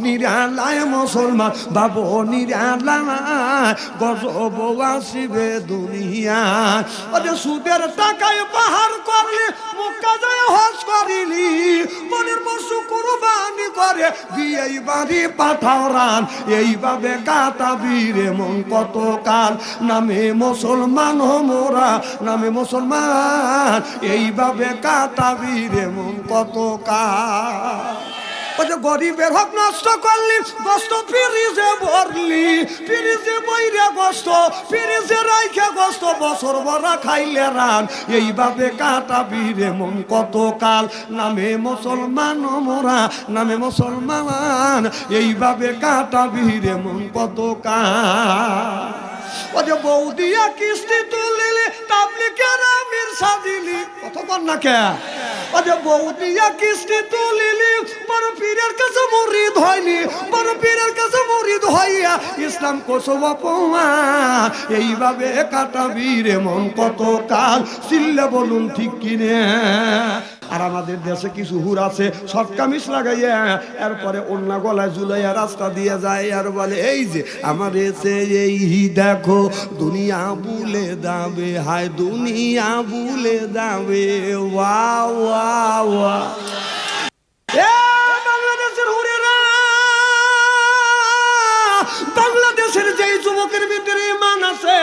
নিরালায় মুসলমান বাবু নিরালায় গজব আসিবে দুনিয়ায়। ওরে সুদের টাকায় পাহাড় করলি মক্কা যায় হজ করিলি, মনের পশু কুরবানি করে বিয়ে বাড়ি পাঠাও রান, এইভাবে কাটাবি রে মন কত কাল। নামে মুসলমান মোরা নামে মুসলমান, এইভাবে কাটাবি রে মন কত কাল। গরিবের হক নষ্ট করলি, গোস্ত ফ্রিজে ভরলি, ফ্রিজে বইরে গোস্ত, ফ্রিজে রাইখে গোস্ত বছর ভরা খাইলে রান, এইভাবে কাটাবি রে মন কত কাল। নামে মুসলমান মোরা নামে মুসলমান, এইভাবে কাটাবি রে মন কত কাল। ও যে বউ দিয়া কিস্তি তুলিলি তাবলিগের আমির সাজিলি, কতক্ষণ না কে। ও যে বউ দিয়া কিস্তি তুলিলি বড় পীরের কাছে মুরিদ হইলি, বড় পীরের কাছে মুরিদ হইয়া ইসলাম কোসব অপমান, এইভাবে কাটাবি রে মন কত কাল। চিল্লে বলুন ঠিক কিনে। আর আমাদের দেশে কিছু হুর আছে শর্ট কামিজ লাগাইয়া এরপরে অন্য গলায় ঝুলাইয়া রাস্তা দিয়ে যায় আর বলে এই যে আমার এসে এই দেখো দুনিয়া বুলে যাবে, হায় দুনিয়া বুলে যাবে। ওয়া ওয়া ওয়া বাংলাদেশের হুরেরা, বাংলাদেশের যেই যুবকের ভিতরে ইমান আছে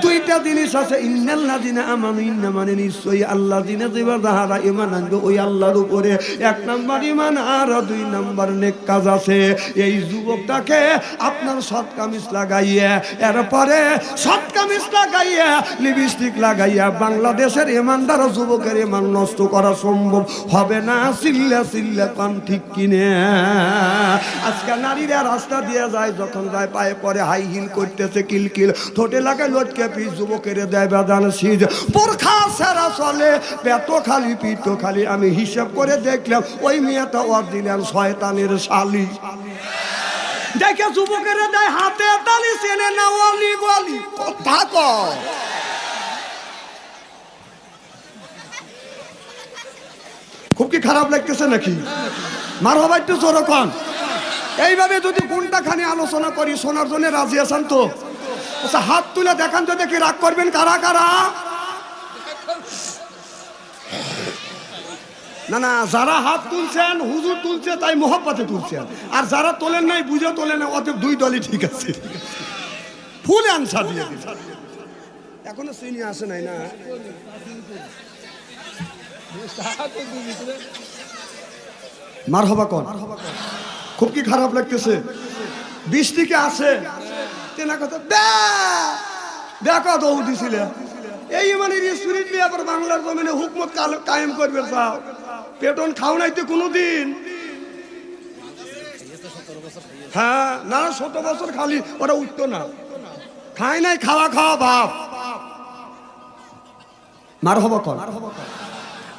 দুইটা জিনিস আছে, ইন্নাল্লাযিনা আমানু, ইন্না মানে নিশ্চয়ই আল্লাযিনা যারা ঈমান আনবে ওই আল্লাহর উপরে। এক নাম্বার ঈমান আর দুই নাম্বার নেক কাজ আছে। এই যুবকটাকে আপনার শর্ট কামিজ লাগাইয়া এরপরে শর্ট কামিজ লাগাইয়া লিপস্টিক লাগাইয়া বাংলাদেশের ইমানদার যুবকের ঈমান নষ্ট করা সম্ভব হবে না। চিল্লা চিল্লা কান ঠিক কিনে। আজকে নারীরা রাস্তা দিয়ে যায়, যখন যায় পায়ে পরে হাই হিল করতেছে কিলকিল, ঠোঁটে লাগে লটকে পিস, যুবকের দেয় বেদান সিজ, বোরখা সারা চলে, পেট খালি পিঠ খালি। আমি হিসাব করে দেখলাম ওই মেয়েটা অরিজিনাল শয়তানের শালি। দেখে যুবকের দেয় হাতে তালি, চেনে না ওয়ালি গলি। কথা কয় খুব কি খারাপ লাগতেছে নাকি? মার হবা একটু জোরে কন। এইভাবে যদি কোনটা খানি আলোচনা করি শোনার জন্য রাজি আছেন তো? আচ্ছা হাত তুলে দেখান তো দেখি, রাগ করবেন কারা কারা? না না, যারা হাত তুলছেন হুজুর তুলছে তাই মোহব্বতে তুলছেন, আর যারা তোলেন নাই বুঝে তোলেন, অতএব দুই দলই ঠিক আছে। ফুল আনসার দিয়ে দিন। এখনো চিনি আসে নাই না? মার হবা কন। খুব কি খারাপ লাগতেছে? 20 থেকে আসে তেনা কথা দেখো দৌড় দিছিল। এই মানে স্পিরিট নিয়ে আবার বাংলার জমিনে হুকমত কায়েম করবে চাও। পেটন খাও নাই তো কোনোদিন? হ্যাঁ না, 17 বছর খালি ওরা উঠতো না, খাই নাই, খাওয়া খাওয়া বাপ। মার হবা কন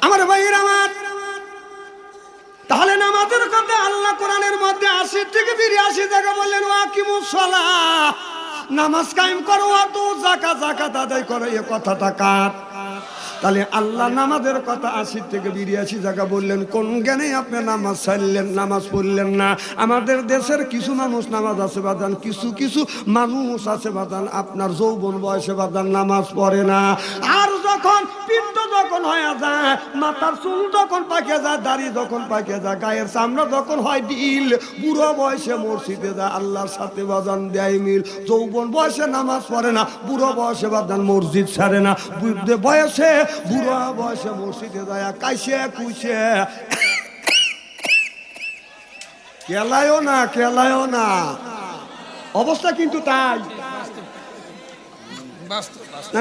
আমার ভাইয়ের আমার। তাহলে নামাজের কথা আল্লাহ কোরআনের মধ্যে 80 থেকে 83 জায়গা বললেন ওয়াকিমুস সালাহ, নামাজ কায়েম করো, তো যাকাত আদায় করো। এই কথাটা কার? তাহলে আল্লাহ নামাজের কথা 80 থেকে 82 জায়গা বললেন। কোন জ্ঞানে আপনি নামাজ ছাড়লেন, নামাজ পড়লেন না? আমাদের দেশের কিছু মানুষ নামাজ আছে বাদান, কিছু কিছু মানুষ আছে বাদান আপনার যৌবন বয়সে বাদান নামাজ পড়ে না। আর যখন পিণ্ড যখন হয়ে যায়, মাথার চুল যখন পাকে যায়, দাড়ি যখন পাকে যায়, গায়ের চামড়া যখন হয় ডিল, বুড়ো বয়সে মসজিদে যায়, আল্লাহর সাথে বাজান দেয় মিল। যৌবন বয়সে নামাজ পড়ে না, বুড়ো বয়সে বাদান মসজিদ ছাড়ে না, বৃদ্ধ বয়সে বুড়ো বয়সে মসজিদে যায় কাইসে কুইসে কেলায়ও না। অবস্থা কিন্তু তাই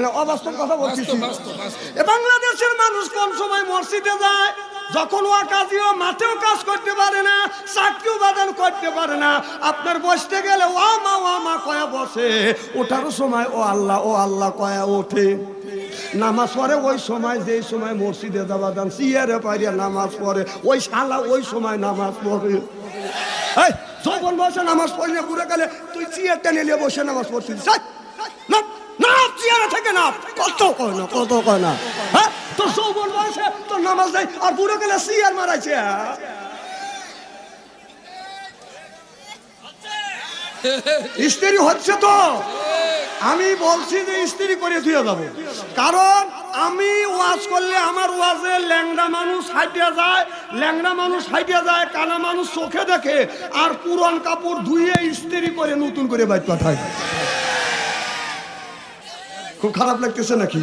না, অবাস্তব কথা বলতেছি। বাংলাদেশের মানুষ কোন সময় মসজিদে যায়? যখন ও কাজীও মাঠেও কাজ করতে পারে না, চাকরিও বাদান করতে পারে না, আপনার বসতে গেলে ও মা কয়া বসে, ওঠার সময় ও আল্লাহ কয়া ওঠে। নামাজ পড়ে ওই সময়, যে সময় মসজিদে যাওয়া দান সিয়ারে পাইয়া নামাজ পড়ে, ওই শালা ওই সময় নামাজ পড়ে। যখন বসে নামাজ পড়ি না, ঘুরে গেলে তুই চেয়ারটা নিয়ে বসে নামাজ পড়ছিস, চেয়ারে থেকে না, কত কয় না। হ্যাঁ তোর যৌবন বয়সে তোর নামাজ নেই, আর বুড়ো গেলে চেয়ার মারাইছে। স্ত্রী হচ্ছে তো, আমি বলছি যে স্ত্রী করে দিয়ে যাবো, কারণ আমি ওয়াজ করলে আমার ওয়াজে ল্যাংড়া মানুষ হাইটিয়া যায়, ল্যাংড়া মানুষ হাইটিয়া যায়, কানা মানুষ চোখে দেখে, আর পুরান কাপড় ধুয়ে স্ত্রী করে নতুন করে বাইক পাঠায়। খুব খারাপ লাগতেছে নাকি?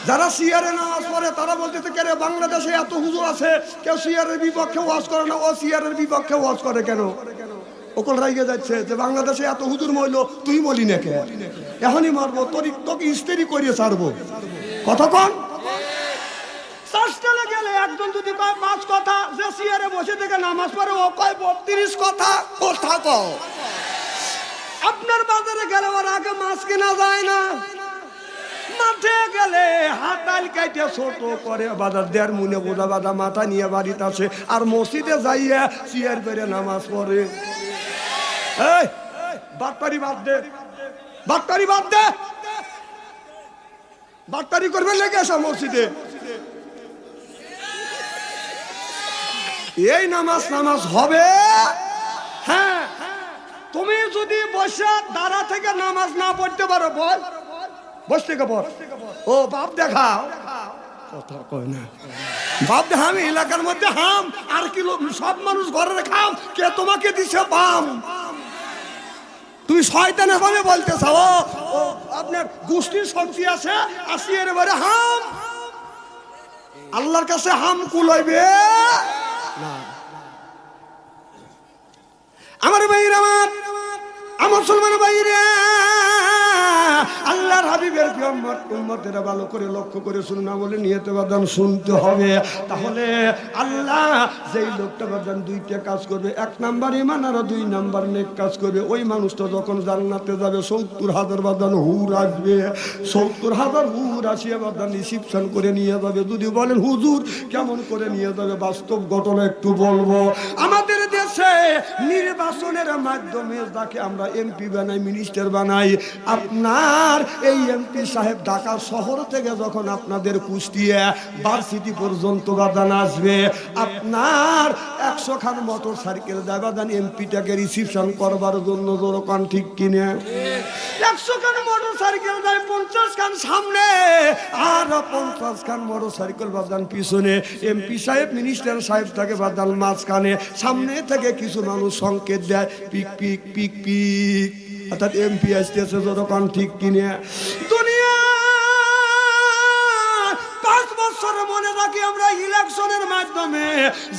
যারা সিয়ারে নামাজ পড়ে তারা বলতেছে কে রে, বাংলাদেশে এত হুজুর আছে, কেউ সিয়ারের বিপক্ষে ওয়াজ করে না, ও সিয়ারের বিপক্ষে ওয়াজ করে কেন? ওকল রাইগে যাচ্ছে যে বাংলাদেশে এত হুজুর মইল, তুই বলি না কে? এখনই মারবো, তোকে স্ত্রী করিয়ে ছাড়বো। কতক্ষণ চাষটালে গেলে একজন যদি কয় 5 কথা, যে সিয়ারে বসে থেকে নামাজ পড়ে ও কয় 32 কথা। কথা কও, আপনার বাজারে গেলে ওর আগে মাছ কেনা যায় না, মাঠে গেলে হাতাল কাইটে ছোট করে বাজার 1.5 মুনে বোঝা বাঁধা মাথা নিয়ে বাড়িতে আসে, আর মসজিদে যাইয়া সিয়ার করে নামাজ পড়ে। এই বাটপারি বাদ দে, বাটপারি বাদ দে, বাটপারি করবে লেগে আসা মসজিদে। এই নামাজ নামাজ হবে? হ্যাঁ, তুমি যদি বসে দাঁড়া থেকে নামাজ না পড়তে পারো, বল বস থেকে পড়। ও বাপ দেখাও, কথা কয় না, বাপ দেখা। আমি এলাকার মধ্যে হাম, আর কি সব মানুষ ঘরে খাম, কে তোমাকে দিছে বাম? তুমি শয়তানের ভাবে বলতে চাও ও আপনার গোষ্ঠীর শক্তি আছে, আসি এর বারে হাম, আল্লাহর কাছে হাম কুলাইবে না। আমার ভাইরা, আমার মুসলমান ভাইরা, আল্লাহর হাবিবের উম্মতেরা ভালো করে লক্ষ্য করে শুনুন, বলে নিয়তে বাদান শুনতে হবে। তাহলে আল্লাহ যেই লোকটা বাদান 2টা কাজ করবে, 1 নাম্বার ঈমান আর 2 নাম্বার নেক কাজ করবে, ওই মানুষটা যখন জান্নাতে যাবে 70,000 বাদান হুর আসবে, 70,000 হুর আসিয়া বাদান রিসিপশন করে নিয়ে যাবে। যদি বলেন হুজুর কেমন করে নিয়ে যাবে, বাস্তব ঘটনা একটু বলবো। আমাদের দেশে নির্বাচনের মাধ্যমে যাকে আমরা এমপি বানাই, মিনিস্টার বানাই, আপনার এই এমপি সাহেব ঢাকা শহর থেকে যখন আপনাদের কুষ্টিয়া ভার্সিটি পর্যন্ত বাদান আসবে, আপনার 100 খান মোটর সাইকেল দেয় বাদান এমপিটাকে রিসিপশন করবার জন্য। জোরকান ঠিক কিনে? 100 খান মোটর সাইকেল দেয়, 50 খান সামনে আর 50 খান মোটর সাইকেল বাদান পিছনে। এমপি সাহেব মিনিস্টার সাহেব থাকে বাদান মাঝখানে, সামনে থেকে কিছু মানুষ সংকেত দেয় পিক পিক পিক পিক, অর্থাৎ এমপি আসতেছে। যতক্ষণ ঠিক কিনে? দুনিয়া 5 বছর মনে রাখি আমরা ইলেকশনের মাধ্যমে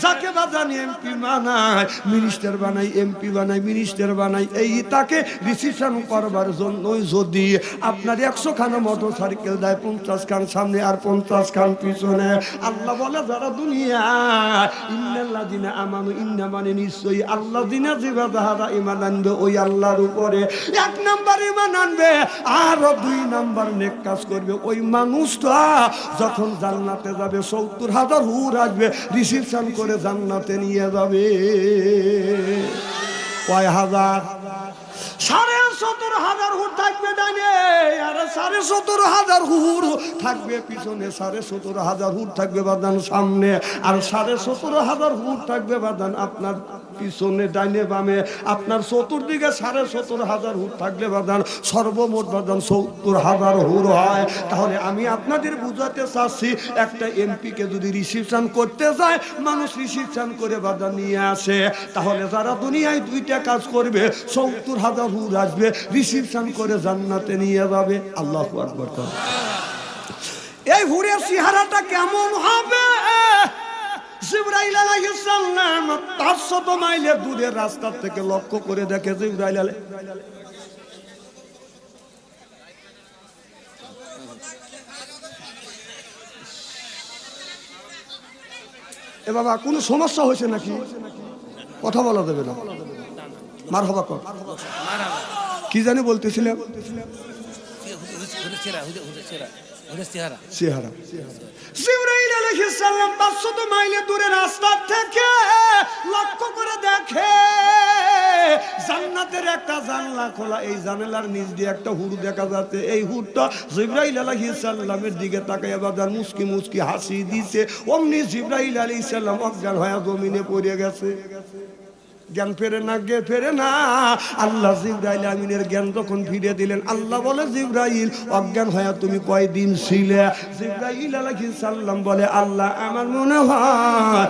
যাকে বাদান এমপি বানাই, মিনিস্টার বানাই, এমপি বানাই, মিনিস্টার বানাই, এই তাকে রিসিপশন করবার জন্যই যদি আপনার 100 খান মোটর সাইকেল দেয়, 50 খান সামনে আর 50 খান পিছনে। আল্লাহ বলে যারা দুনিয়া ইন্নাল্লাযিনা আমানু, ইন্না মানে নিশ্চয়ই আল্লাযিনা যারা ঈমান আনবে ওই আল্লাহর উপরে, 1 নাম্বার ঈমান আনবে আর 2 নাম্বার নেক কাজ করবে, ওই মানুষটা যখন জান্নাতে যাবে 70,000 হুর আসবে, রিসিপশন করে জান্নাতে নিয়ে যাবে। কয় হাজার? 17,500 হুর থাকবে ডানে, আর 17,500 হুর থাকবে পিছনে, 17,500 হুর থাকবে বাদান সামনে, আর 17,500 হুর থাকবে বাদান আপনার পিছনে ডাইনে বামে। আপনার চতুর্দিকে 17,500 হুর থাকলে বাদান সর্বমোট বাদান 70,000 হুর হয়। তাহলে আমি আপনাদের বুঝাতে চাচ্ছি, একটা এমপি কে যদি রিসিপশন করতে যায়, মানুষ রিসিপশন করে বাদান নিয়ে আসে, তাহলে যারা দুনিয়ায় 2টা কাজ করবে 70,000 হুর আসবে, রিসিপশন করে জান্নাতে নিয়ে যাবে। আল্লাহু আকবার। এই হুরের চেহারাটা কেমন হবে? জিবরাইল আলাইহিস সালাম 500 মাইলের দূরের রাস্তা থেকে লক্ষ্য করে দেখে জিবরাইল আলাইহিস এ বাবা কোনো সমস্যা হয়েছে নাকি? কথা বলা যাবে না। মারহাবা কর। কি জানি বলতেছিলাম? চেহারা। জিবরাইল আলাইহিস সালাম 500 মাইলের দূরে রাস্তা থেকে লক্ষ্য করে দেখে জান্নাতের একটা জানলা খোলা, এই জানালার নিচ দিয়ে একটা হুর দেখা যাচ্ছে। এই হুরটা জিবরাইল আলাইহিস সালামের দিকে তাকায় বাদান মুস্কি মুস্কি হাসি দিছে। অমনি জিবরাইল আলাইহিস সালাম অজ্ঞান হয়ে জমিনে পড়ে গেছে। জ্ঞান ফেরে না, গে ফেরে না। আল্লাহ জিবরাইল আমিনের জ্ঞান যখন ফিরে দিলেন, আল্লাহ বলে জিবরাইল অজ্ঞান হয়ে তুমি কয়দিন ছিলে? জিবরাইল আলাইহিস সালাম বলে আল্লাহ আমার মনে হয়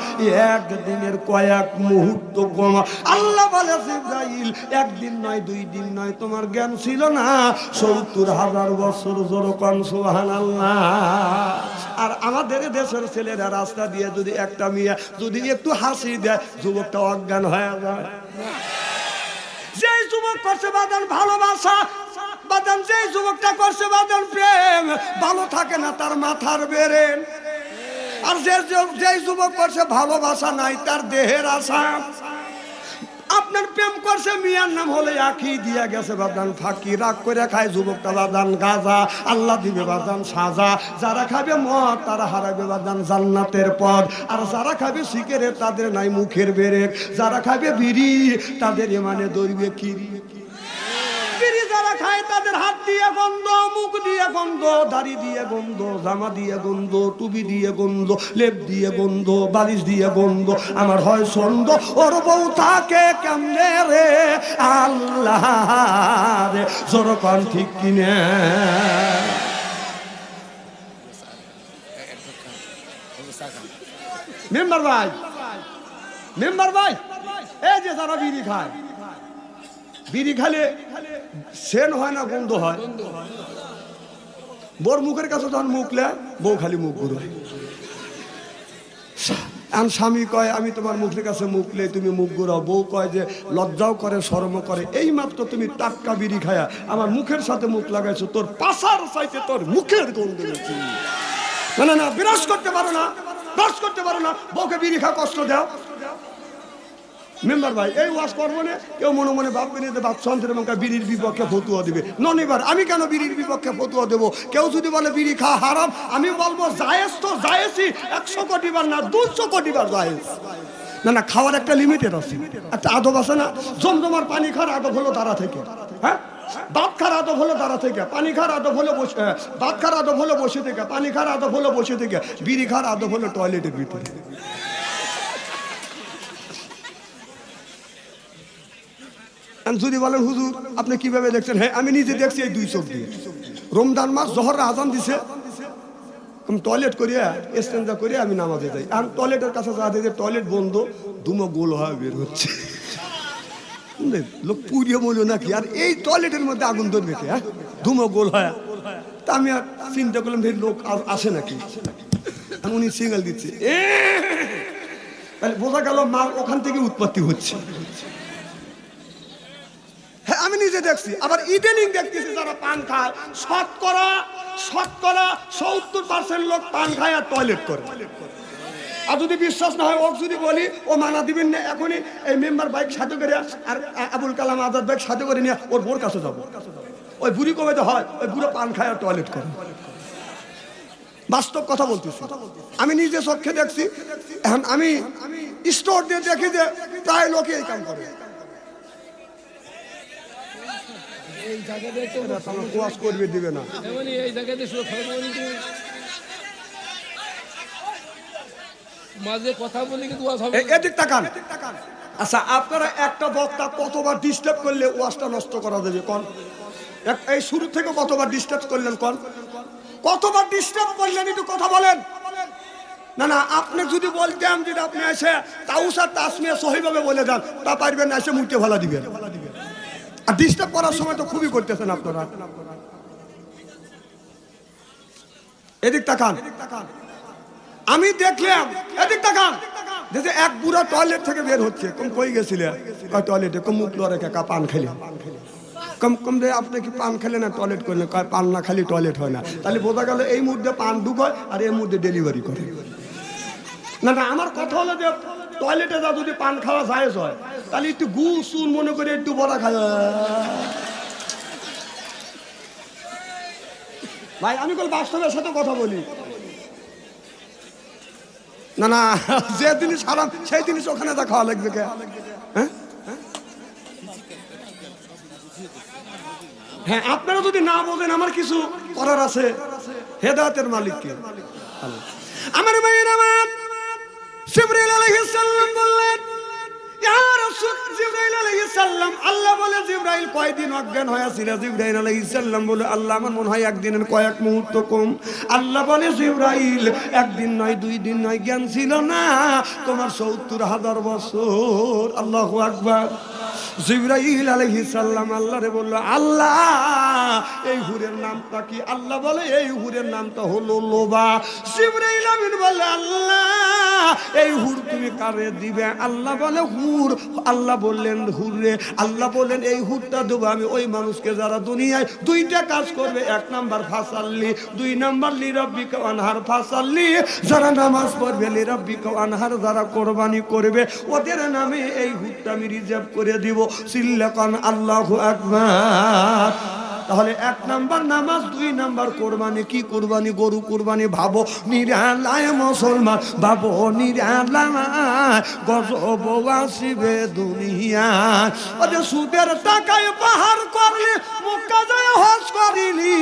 একদিনের কয়েক মুহূর্ত কম। আল্লাহ বলে জিবরাইল একদিন নয়, 2 দিন নয়, তোমার জ্ঞান ছিল না 70,000 বছর। জোরে কোন সুবহানাল্লাহ। আর আমাদের দেশের ছেলেরা রাস্তা দিয়ে যদি একটা মেয়ে যদি একটু হাসি দেয়, যুবকটা অজ্ঞান হয়ে যায়। যে যুবক করছে বাদান ভালোবাসা, বাদান যে যুবকটা করছে বাদান প্রেম, ভালো থাকে না তার মাথার বেরেন। আর যে যুবক করছে ভালোবাসা নাই, তার দেহের আশা। আপনার প্রেম করছে মিয়ার নাম হলে আখি দিয়া গেছে বাদান ফাঁকি, রাগ করে খায় যুবকটা বাদান গাজা, আল্লাহ দিবে বাদান সাজা। যারা খাবে মদ তারা হারাবে বাদান জান্নাতের পথ, আর যারা খাবে সিগারেট তাদের নাই মুখের বেরেক, যারা খাবে বিড়ি তাদের মানে দৌড়বে কিরি। বিড়ি যারা খায় তাদের হাত দিয়ে গন্ধ, মুখ দিয়ে গন্ধ, দাড়ি দিয়ে গন্ধ, জামা দিয়ে গন্ধ, টুপি দিয়ে গন্ধ, লেপ দিয়ে গন্ধ, বালিশ দিয়ে গন্ধ। আমার হয় সন্দ ওর বউ থাকে কেমনে রে আল্লাহ রে, জোর কোন ঠিক কিনে। মেম্বার ভাই, মেম্বার ভাই, এই যে যারা বিড়ি খায়, বিড়ি খালে সেন হয় না গন্ধ হয়? বোর মুখের কাছে যখন মুখলে বউ খালি মুখ ঘুরোয়। স্বামী কয় আমি তোমার মুখের কাছে মুখলে তুমি মুখ ঘুরাও, বউ কয় যে লজ্জাও করে শরম করে। এই মাত্র তুমি টাটকা বিড়ি খায়া আমার মুখের সাথে মুখ লাগাইছো, তোর পাশার চাইতে তোর মুখের গন্ধ বেশি। না না না, বিরাজ করতে পারো না, বিরাজ করতে পারো না, বউকে বিড়ি খা কষ্ট দাও। মেম্বার ভাই এই ওয়াজ করবো না, কেউ মনে মনে ভাববে না যে বাদশাহের এবং বিড়ির বিপক্ষে ফতুয়া দিবে। নন এবার আমি কেন বিড়ির বিপক্ষে ফতুয়া দেবো? কেউ যদি বলে বিড়ি খাওয়া হারাম, আমি বলবো জায়েজ তো জায়েজই, 100 কোটি বার না 200 কোটি বার জায়েজ। না না, খাওয়ার একটা লিমিটেড আছে, একটা আদব আছে না। জমজমার পানি খাওয়ার আদব হলো দাঁড়া থেকে, হ্যাঁ, ভাত খাওয়ার আদব হলো দাঁড়া থেকে, পানি খাওয়ার আদব হলো বসে, ভাত খাওয়ার আদব হলো বসে থেকে, পানি খাওয়ার আদব হলো বসে থেকে, বিড়ি খাওয়ার আদব হলো টয়লেটের ভিতরে। যদি বলেন হুজুর আপনি কিভাবে দেখছেন, হ্যাঁ আমি নিজে দেখছি এই 2 চোখ দিয়ে। রমজান মাস জোহর আজান দিছে, আমি টয়লেট করিয়া ইস্তেঞ্জা করিয়া আমি নামাজে যাই। আর টয়লেটের কাছে যা দেখে টয়লেট বন্ধ, ধুমো গোল হয়ে বের হচ্ছে। লোক পুড়িয়ে বললো নাকি, আর এই টয়লেটের মধ্যে আগুন ধরবে কে? হ্যাঁ, ধুমো গোল হয়। তা আমি আর চিন্তা করলাম এই লোক আসে নাকি, উনি সিঙ্গেল দিচ্ছে, তাহলে বোঝা গেল মাল ওখান থেকে উৎপত্তি হচ্ছে। হ্যাঁ আমি নিজে দেখছি। আবার ইদানিং দেখতেছি যারা পান খায়, শতকরা 70% লোক পান খায় আর টয়লেট করে। আর যদি বিশ্বাস না হয়, ও যদি বলি ও মানা দিবেন না, এখনই এই মেম্বার বাইক সাথে করে আর আবুল কালাম আজাদ বাইক সাথে করে নিয়ে ওর বোর কাছে যাবো। ওই বুড়ি কবে তো হয়, ওই বুড়ো পান খায় আর টয়লেট করে। বাস্তব কথা বলতেছি, আমি নিজে চোখে দেখছি। এখন আমি স্টোর দিয়ে দেখি যে প্রায় লোকে এই কাম করে। এই জায়গাতে ওয়াজ করবে দিবে না, এই জায়গাতে মাঝে কথা বলি কিন্তু ওয়াজ হবে। এদিক তাকান। আচ্ছা আপনারা একটা বক্তা কতবার ডিস্টার্ব করলে ওয়াজটা নষ্ট করা যাবে কোন? এই শুরু থেকে কতবার ডিস্টার্ব করলেন কোন? কতবার ডিস্টার্ব করলেন একটু কথা বলেন। না না, আপনি যদি বলতেন যে আপনি এসে তাউসার তাসমিয়া সহিভাবে বলে যান, তা পারবেন না, এসে মুখে ভালা দিবেন। আর ডিস্টার্ব করার সময় তো খুবই করতেছেন আপনারা। এদিক তাকান। আমি দেখলাম, এদিক তাকান, যে এক বুড়া টয়লেট থেকে বের হচ্ছে। কম কই গেছিলে? টয়লেটে। কম মুখ লড়ে কাকা পান খেলে। কম কম রে আপনি কি পান খেলে না টয়লেট করলে? পান না খালি টয়লেট হয় না। তাহলে বোঝা গেল এই মুহূর্তে পান ঢুকায় আর এই মুহূর্তে ডেলিভারি করে। না না, আমার কথা হলো যে টয়লেটে যা যদি পান খাওয়া জায়েজ হয়, তাহলে একটু গু চুন মনে করে একটু বড়া খাওয়া। ভাই আমি কল বাস্তবের সাথে কথা বলি। না না, যে জিনিস হারাম সেই জিনিস ওখানে যা খাওয়া লাগবে কে? হ্যাঁ হ্যাঁ, আপনারা যদি না বোঝেন আমার কিছু করার আছে। হেদায়েতের মালিককে আমার ভাইয়ের আমার জিবরাইল আলাইহিস সালাম বললেন, জিবরাইল আলাইহিস সালাম আল্লাহ বলে জিবরাইল কয়দিন অজ্ঞান হয়েছিল? জিবরাইল আলাইহিস সালাম বলে আল্লাহ আমার মনে হয় একদিনের কয়েক মুহূর্ত কম। আল্লাহ বলে জিবরাইল একদিন নয়, 2 দিন নয়, জ্ঞান ছিল না তোমার 70,000 বছর। আল্লাহু আকবার। জিবরাইল আলাইহিস সালাম আল্লাহরে বলল, আল্লাহ এই হুরের নামটা কি? আল্লাহ বলে এই হুরের নামটা হলো লোবা। জিবরাইল আমিন বলে, আল্লাহ এই হুর তুমি কারে দিবে? আল্লাহ বলে হুর। আল্লাহ বললেন হুরে, আল্লাহ বললেন এই হুরটা দেবো আমি ওই মানুষকে যারা দুনিয়ায় 2টা কাজ করবে। 1 নাম্বার ফাসাল্লি, 2 নাম্বার লিরাব্বিকা ওয়ানহার। ফাসাল্লি যারা নামাজ পড়বে, লিরাব্বিকা ওয়ানহার যারা কোরবানি করবে, ওদের নামে এই হুরটা আমি রিজার্ভ করে দিব। সিল্লাকান আল্লাহু আকবার। তাহলে 1 নাম্বার নামাজ, 2 নাম্বার কোরবানি। কি কোরবানি? গরু কোরবানি। ভাবো নিরালায় মুসলমান, ভাবো নিরালায় গজব আসিবে দুনিয়ায়। ওদের সুদের টাকায় পাহাড় করলি, মক্কা যায় হজ করিলি,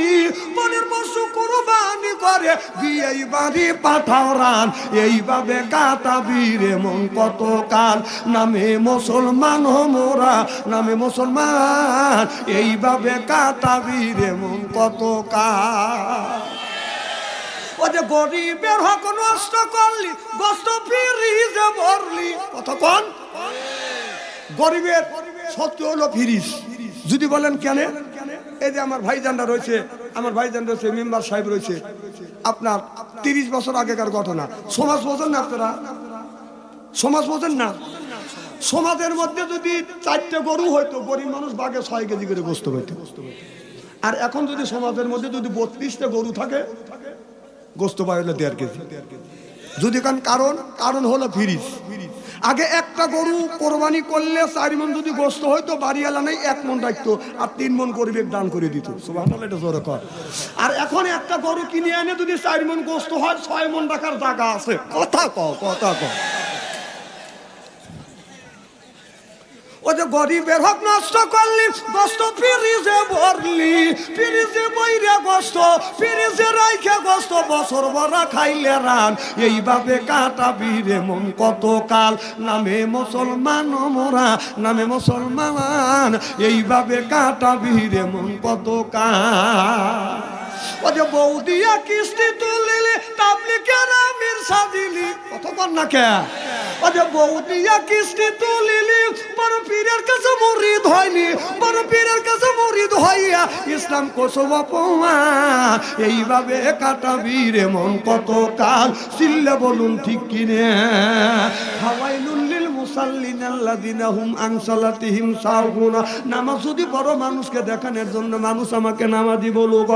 মনের পশু কোরবানি করে বিয়ে বাড়ি পাঠাও রান। এইভাবে কাটাবি মন কত কাল, নামে মুসলমান মোরা, নামে মুসলমান, এইভাবে কাটাবি রে মন কত কাল। ও যে গরিবের হক নষ্ট করলি, গোস্ত ফিরিজে ভরলি। কথা কোন? গরিবের সত্য হলো ফিরিজ। যদি বলেন কেন? এই যে আমার ভাইজানরা রয়েছে, আমার ভাইজান রয়েছে, মেম্বার সাহেব রয়েছে, আপনার 30 বছর আগেকার ঘটনা। সমাজ বোঝেন না আপনারা? সমাজ বোঝেন না? সমাজের মধ্যে যদি 4টে গরু হইতো, গরিব মানুষ বাঘে 6 কেজি করে গোস্ত হইতো। আর এখন যদি সমাজের মধ্যে যদি 32টা গরু থাকে, গোস্ত পাই হলো 1.5 কেজি। যদি কারণ হলো ফিরিজ। আগে একটা গরু কোরবানি করলে 4 মণ যদি গোস্ত হইতো, বাড়িওয়ালা নাই 1 মণ রাখতো আর 3 মণ গরিবের দান করে দিত। সুবহানাল্লাহ, এটা জোরে কর। আর এখন একটা গরু কিনে এনে যদি 4 মণ গোস্ত হয়, 6 মণ রাখার জায়গা আছে। কথা কও। ও যে গরিবের হক নষ্ট করলি, গোস্ত ফিরিজে ভরলি, ফিরিজে বইরে গোস্ত, ফিরিজে রাইখে গোস্ত, বছর ভরা খাইলে রান। এইভাবে কাটাবি রে মন কত কাল, নামে মুসলমান মোরা, নামে মুসলমান, এইভাবে কাটাবি রে মন কত কাল। ও যে বউ দিয়া কিস্তি তুলিলি, তাবলিগের আমির সাজিলি। কথা বল না কে? ও যে বউ দিয়া কিস্তি তুলিলি, বড় পীরের কাছে মুরিদ হইলি, বড় পীরের কাছে মুরিদ হইয়া ইসলাম কোসব অপমান। এইভাবে কাটাবি রে মন কত কাল। চিল্লে বলুন ঠিক কিনে? ফাওয়াইলুল লিল মুসাল্লিন আল্লাযিনা হুম আন সালাতিহিম সাহুন। নামাজ যদি বড় মানুষকে দেখানোর জন্য মানুষ আমাকে নামাজি বলুক,